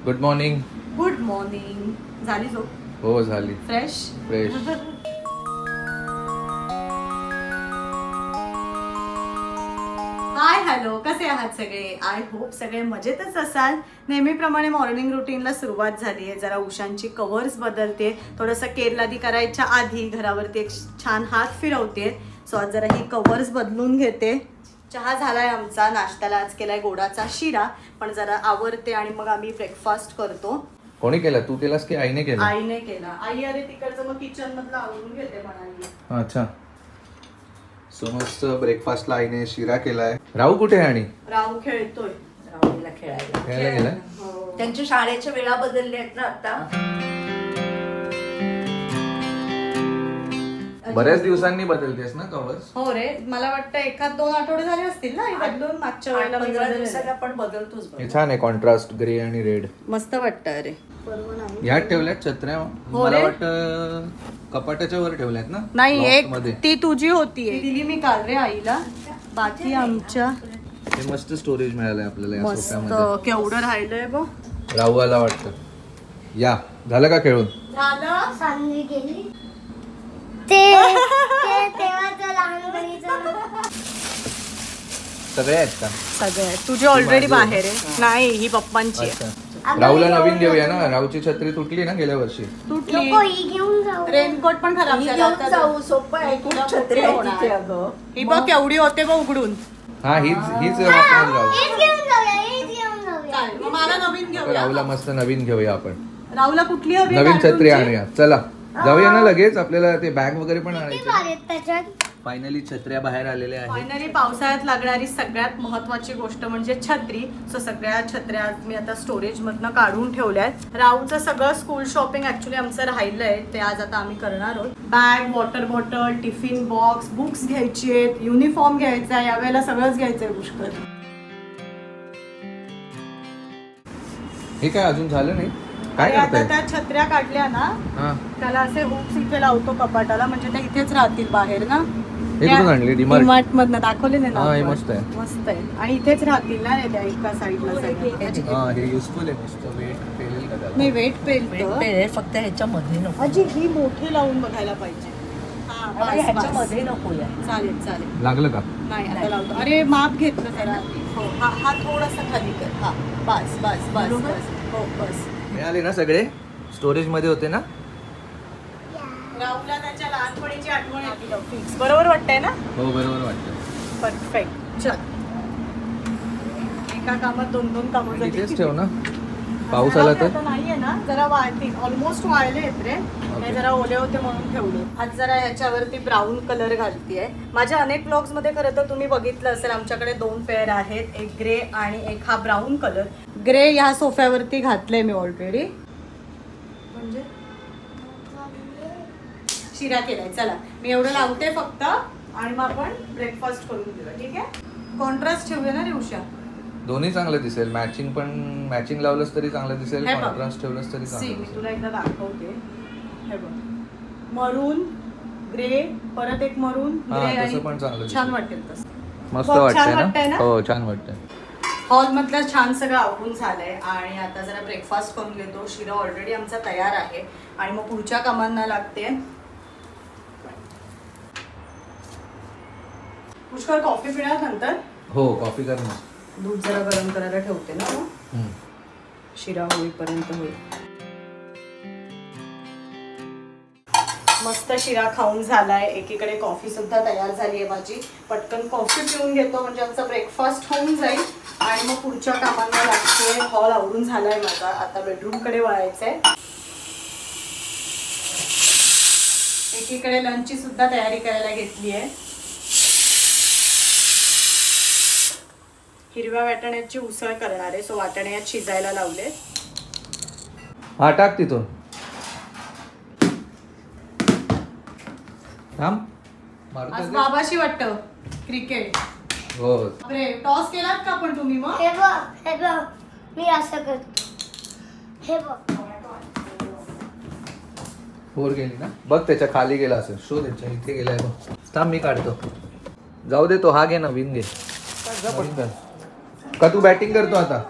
Good morning. Good morning. झाली झोप? हो झाली. Fresh fresh. हाय हॅलो, कसे आहात सगळे? आय होप सगळे मजेतच असाल. नेहमीप्रमाणे मॉर्निंग रुटीनला सुरुवात झाली आहे. जरा उशांची कव्हर्स बदलते, थोडंसं केरलादी करायच्या आधी घरावरती एक छान हात फिरवते. सो आज जरा ही कव्हर्स बदलून घेते. चहा झालाय आमचा. नाश्त्याला आज केलाय गोडाचा शिरा, पण जरा आवरते आणि मग आम्ही ब्रेकफास्ट करतो. कोणी केला? तू केलास की आईने केला? आईने केला. आई अरे तिकडचं मग किचन मधलं आवरून घेते म्हणाली. अच्छा. सो मस्त ब्रेकफास्टला आईने शिरा केलाय. राहू कुठे आहे? आणि राहू खेळतोय. राहुलला खेळायला गेलाय. त्यांच्या शाळेच्या वेळा बदलल्या आहेत ना आता. बऱ्याच दिवसांनी बदलतेस ना कव्हर्स? हो रे, मला वाटतं एखाद 2 आठवडे झाले असतील ना बदलून. मागच्या वेळेला 15 दिवसाला आपण बदलतोच. हे छान आहे, कॉन्ट्रास्ट ग्रे आणि रेड मस्त वाटतं. अरे ह्यात ठेवल्यात छत्र्या. मला वाटतं कपाटाच्या वर ठेवल्यात ना? नाही, Loft एक मध्ये. ती तुझी होती, दिली मी काल रे आईला. बाकी आमच्या हे मस्त स्टोरेज मिळालंय आपल्याला या मस्त. सोफ्यामध्ये. केवढं राहिलंय बघ. राहूला वाटतं. या झालं का खेळून? झालं. सांगली गेली तेव्हाचं लहानपणीचं. सगळे आहेत का? सगळे तुझी ऑलरेडी बाहेर आहे. नाही, ही पप्पांची आहे. अच्छा. राहूला नवीन घेऊया ना. राहूची छत्री तुटली ना गेल्या वर्षी. तुटली. नको, ही घेऊन जाऊ. रेनकोट पण खराब झाला होता. जाऊ सोपं आहे. खूप छत्री आहे तिथे अगं. ही बघ केवढी होते बघ उघडून. हा हीच वापरून राहू. हेच घेऊन जाऊया, हेच घेऊन जाऊया. चालेल, मग मला नवीन घेऊया. राहूला मस्त नवीन घेऊया आपण. राहूला कुठली हवी? नवीन छत्री कार्टूनची? आणूया. चला जाऊया ना लगेच. आपल्याला ते बॅग वगैरे पण किती आणायचे. भारी आहेत त्याच्यात. फायनली छत्र्या बाहेर आलेल्या आहेत. फायनली पावसाळ्यात लागणारी सगळ्यात महत्वाची गोष्ट म्हणजे छत्री. सो सगळ्या छत्र्या मी आता स्टोरेज मधनं काढून ठेवल्यात. राहूचं सगळं स्कूल शॉपिंग ऍक्च्युली आमचं राहिलंय, ते आज आता आम्ही करणार आहोत. Bag, water bottle, tiffin box, books घ्यायची आहेत, युनिफॉर्म घ्यायचा आहे. यावेळेला सगळंच घ्यायचंय पुष्कळ. हे काय अजून झालं नाही? काय आता करताय? त्या छत्र्या काढल्या ना, हा, त्याला असे हुक्स इथे लावतो कपाटाला, म्हणजे ते इथेच राहतील बाहेर ना. हे कुठून आणली? डीमार्ट मधनं दाखवले ना. हा, हे मस्त आहे. मस्त आहे. आणि इथेच राहतील ना रे त्या एका साईडला. हा, हे युजफुल आहे. मस्त वेट पेलेल का त्याला? नाही, वेट पेलतं. पेरे फक्त ह्याच्यामध्ये नको. अजी ही मोठी लावून बघायला पाहिजे. हा, बस, बस. ह्याच्यामध्ये नको या. चालेल चालेल. लागलं का? नाही, आता लावतो. अरे माप घेतलं जरा. हो, हा थोडासा खाली कर. हा, बस बस बस बस. हो, बस. मिळाले ना सगळे? स्टोरेज मध्ये होते ना? राहुलला त्याच्या लहानपणीची आठवण येते. फिक्स बरोबर वाटतंय ना? हो, बरोबर वाटतं. परफेक्ट. चल, एका कामात 2 कामं इथेच ठेव ना. पाऊस आला तर नाहीये ना, जरा वाळतील. ऑलमोस्ट वाळले आहेत रे. हे जरा ओले होते म्हणून ठेवले. आज जरा ह्याच्यावरती ब्राऊन कलर घालतीये. माझ्या अनेक ब्लॉग्स मध्ये खरं तर तुम्ही बघितलं असेल, आमच्याकडे 2 पेअर आहेत, एक ग्रे आणि एक हा ब्राऊन कलर. ग्रे ह्या सोफ्यावरती घातलंय मी ऑलरेडी. म्हणजे शिरा केलाय. चला मी एवढं लावते फक्त, आणि मग आपण ब्रेकफास्ट करून घेऊया. ठीक आहे? कॉन्ट्रास्ट ठेवूया ना रे उषा. दोन्ही चांगलं दिसेल. मॅचिंग पण, मॅचिंग लावलंस तरी चांगलं दिसेल, हे बघ. कॉन्ट्रास्ट ठेवलंस तरी सी, चांगलं मी दिसेल. तुला एकदा दाखवते. हे बघ, मरून ग्रे, परत एक मरून हा, ग्रे, तसं आणि पण चांगलं दिसेल. छान वाटेल तसं. मस्त बघ, छान वाटतंय वाटतंय ना? ना? हो, छान वाटतंय. हॉल मधलं छान सगळं आवरून झालंय आणि आता जरा ब्रेकफास्ट करून घेतो. शिरा ऑलरेडी आमचा तयार आहे आणि मग पुढच्या कामांना लागते. पुष्कळ कॉफी पिणार नंतर. हो, कॉफी कर ना. दूध जरा गरम करायला ठेवते ना मग. शिरा होईपर्यंत होईल. मस्त शिरा खाऊन झालाय. एकीकडे कॉफी सुद्धा तयार झाली आहे माझी. पटकन कॉफी पिऊन घेतो म्हणजे आमचा ब्रेकफास्ट होऊन जाईल आणि मग पुढच्या कामांना लागते. हॉल आवरून झालाय माझा. आता बेडरूम कडे वळायचंय. एकीकडे लंचची सुद्धा तयारी करायला घेतली आहे. हिरव्या वाटाण्याची उसळ करणार आहे. सो वाटाणे यात शिजायला लावले. हा, टाक तिथून. आज बाबाशी वाटतं क्रिकेट. हो. अरे टॉस केलात का पण तुम्ही? मग हे बघ, मी असं करतो. हे बघ, वर गेली ना. बघ त्याच्या खाली गेला असेल. शोध त्याच्या इथे गेलाय बघ. थांब मी काढतो. जाऊ दे, तो हा घे ना, विन घे. का तू बॅटिंग करतो आता?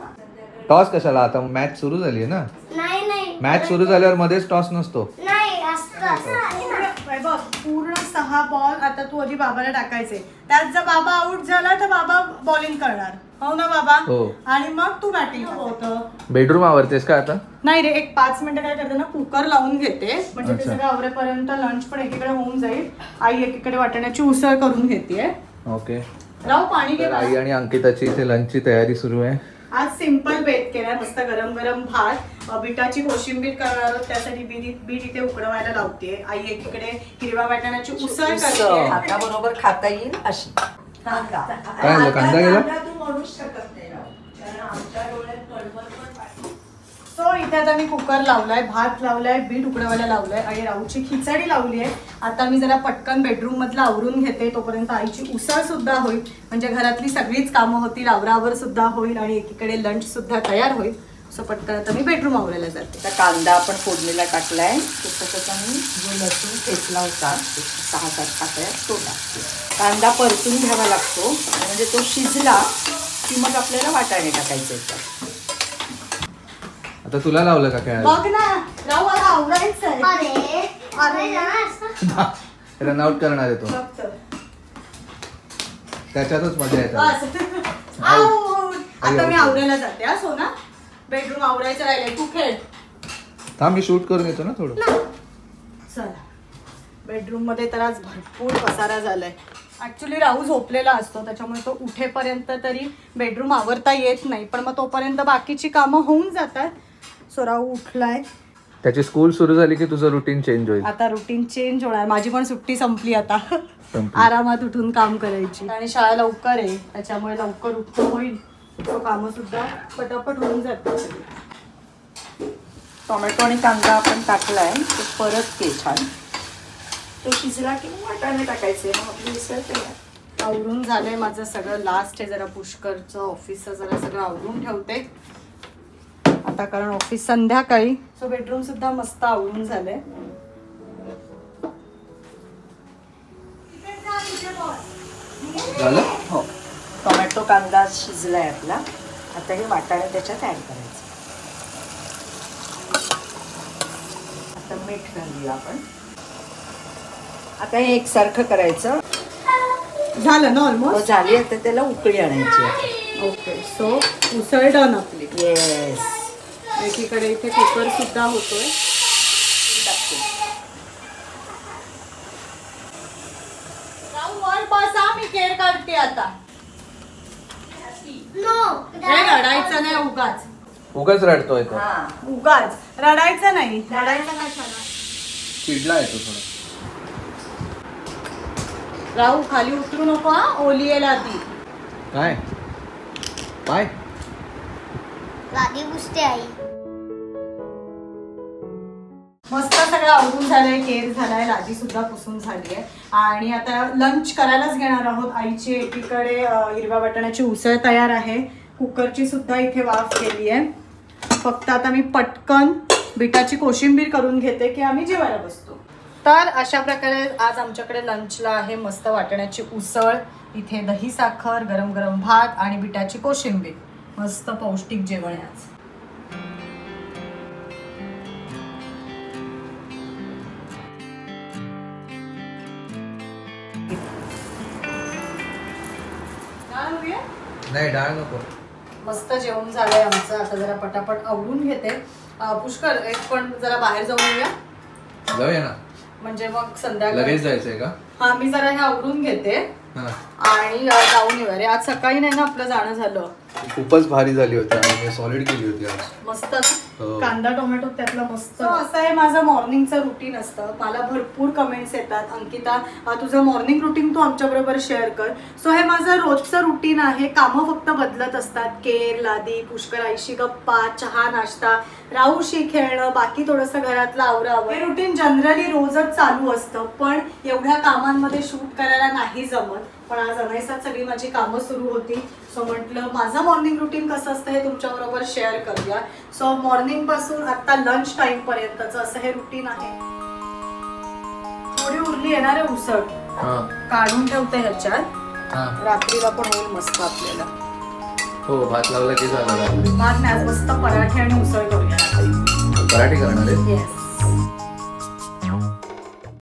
टॉस कशाला? आता मॅच सुरू झाली आहे ना. नाही नाही मॅच सुरू झाल्यावर मध्येच टॉस नसतो. नाही असतं असं आहे ना. बघ पूर्ण 6 बॉल आता तू आधी बाबाला टाकायचे. त्यात जर बाबा आउट झाला तर बाबा बॉलिंग करणार. हो ना बाबा? हो. आणि मग तू बॅटिंग होतं. बेडरूम आवरतेस का आता? नाही रे, एक 5 मिनिटं काय करते ना, कुकर लावून घेते म्हणजे ते अच्छा. सगळं आवरेपर्यंत लंच पण एकीकडे होऊन जाईल. आई एकीकडे वाटाण्याची उसळ करून घेतेय. ओके. राव पाणी घे तर आई मला. आणि अंकिताची इथे लंचची तयारी सुरू आहे. आज सिंपल बेत केलाय, मस्त गरम गरम भात, बिटाची कोशिंबीर करणार आहोत. त्यासाठी बीट इथे उकडवायला लावते. आई एकीकडे हिरवा वाटाण्याची उसळ करते. आता बरोबर खाता येईल अशी. काय झालं? कांदा गेला? तू म्हणूच शकत नाही राव. कारण आमच्या डोळ्यात कळवळ पण पाहिजे. सो इथे आता मी कुकर लावलाय, भात लावलाय, बीट उकडवायला लावलाय आणि राऊची खिचडी लावली आहे. आता मी जरा पटकन बेडरूम मधलं आवरून घेते, तोपर्यंत आईची उसळ सुद्धा होईल. म्हणजे घरातली सगळीच कामं होतील, आवरावर सुद्धा होईल आणि एकीकडे लंच सुद्धा तयार होईल. सो पटकन आता मी बेडरूम आवरायला जाते. आता कांदा आपण फोडणीला टाकलाय. तसं मी जो लसूण ठेचला होता 6-7 पाकळ्या तो टाकते. कांदा परतून घ्यावा लागतो म्हणजे तो शिजला की मग आपल्याला वाटाणे टाकायचे येतात. आता तुला लावलं का काय? बघ ना राहू, मला आवरायचंय. अरे अरे ना रन आउट करणार आहे तो. बघ तर. त्याच्यातच मजा येते. बस. आऊट. आता मी आवरायला जाते. हा सोना, बेडरूम आवरायचं राहिलंय, तू खेळ. थांब मी शूट करून येतो ना थोडं. चला, बेडरूम मध्ये तर आज भरपूर पसारा झालाय. ऍक्च्युली राहू झोपलेला असतो, त्याच्यामुळे तो उठेपर्यंत तरी बेडरूम आवरता येत नाही. पण मग तोपर्यंत बाकीची कामं होऊन जातात. सो राहू उठलाय. त्याची स्कूल सुरू झाली की तुझं रुटीन चेंज होईल. आता रुटीन चेंज होणार. माझी पण सुट्टी संपली आता. संपली. आरामात उठून काम करायची आणि शाळा लवकर आहे, त्याच्यामुळे लवकर उठणं होईल. तो कामं सुद्धा पटापट होऊन जातात. टोमॅटो आणि कांदा आपण टाकलाय, तो परत घे छान. तो शिजला की मग वाटाणे टाकायचे. मग आपली उसळ तयार. आवरून झालंय माझं सगळं. लास्ट आहे जरा पुष्करचं ऑफिसचं जरा सगळं आवरून ठेवते आता, कारण ऑफिस संध्याकाळी. सो बेडरूम सुद्धा मस्त आवरून झालंय. झालं? हो, टोमॅटो कांदा शिजलाय आपला. आता हे वाटाणे त्याच्यात ऍड करायचं. आता मीठ घालूया आपण. आता हे एकसारखं करायचं. झालं ना हो, ऑलमोस्ट. झाली. आता त्याला उकळी आणायची. ओके, सो उसळ डन आपली. येस. एकीकडे इथे कुकर सुद्धा होतोय. राहू, वर बसा, मी केर काढते आता. हे रडायचं नाही उगाच. उगाच रडतोय तो. हा, उगाच रडायचं नाही. रडायचं नाही. चिडला येतो थोडा. राहू खाली उतरू नको हा, ओली आहे लादी. काय काय लादी पुसते आई. मस्त सगळं आवरून झालंय, केर झालाय, लादी सुद्धा पुसून झाली आहे. आणि आता लंच करायलाच घेणार आहोत. आईची एकीकडे हिरव्या वाटाण्याची उसळ तयार आहे, कुकरची सुद्धा इथे वाफ केली आहे. फक्त आता मी पटकन बिटाची कोशिंबीर करून घेते की आम्ही जेवायला बसतो. तर अशा प्रकारे आज आमच्याकडे लंचला आहे मस्त वाटाण्याची उसळ, इथे दही साखर, गरम गरम भात आणि बिटाची कोशिंबीर. मस्त पौष्टिक जेवण आहे आज. नाही डाळ नको. मस्त जेवण झालंय आमचं. आता जरा पटापट आवरून घेते. पुष्कर, एक पण जरा बाहेर जाऊन येऊया. जाऊया ना. म्हणजे मग संध्याकाळी लगेच जायचंय का? हा, मी जरा हे आवरून घेते हा. आणि जाऊन येऊया रे. आज सकाळी नाही ना आपलं जाणं झालं. खूपच भारी झाली होती आणि सॉलिड केली होती आज. मस्त हो. कांदा टोमॅटो त्यातला मस्त. असं आहे माझं मॉर्निंगचं रुटीन असतं. मला भरपूर कमेंट्स येतात, अंकिता तुझं मॉर्निंग रुटीन तू आमच्या बरोबर शेअर कर. सो हे माझं रोजचं रुटीन आहे. कामं फक्त बदलत असतात. केर, लादी, पुष्कर, आईशी गप्पा, चहा, नाश्ता, राहूशी खेळणं, बाकी थोडंसं घरातलं आवरावं. हे रुटीन जनरली रोजच चालू असतं, पण एवढ्या कामांमध्ये शूट करायला नाही जमत. पण आज अनायसात सगळी माझी कामं सुरू होती. सो म्हटलं माझं मॉर्निंग रुटीन कसं असतं हे तुमच्याबरोबर शेअर करूया. सो मॉर्निंग पासून आता लंच टाइम पर्यंतचं असं हे रुटीन आहे. थोडी उरली येणार आहे उसळ, काढून ठेवते ह्याच्यात. रात्रीला पण होईल मस्त आपल्याला. हो भात लावला की झालं. भात नाही, आज मस्त पराठे आणि उसळ करूया. पराठे करणार आहे. येस.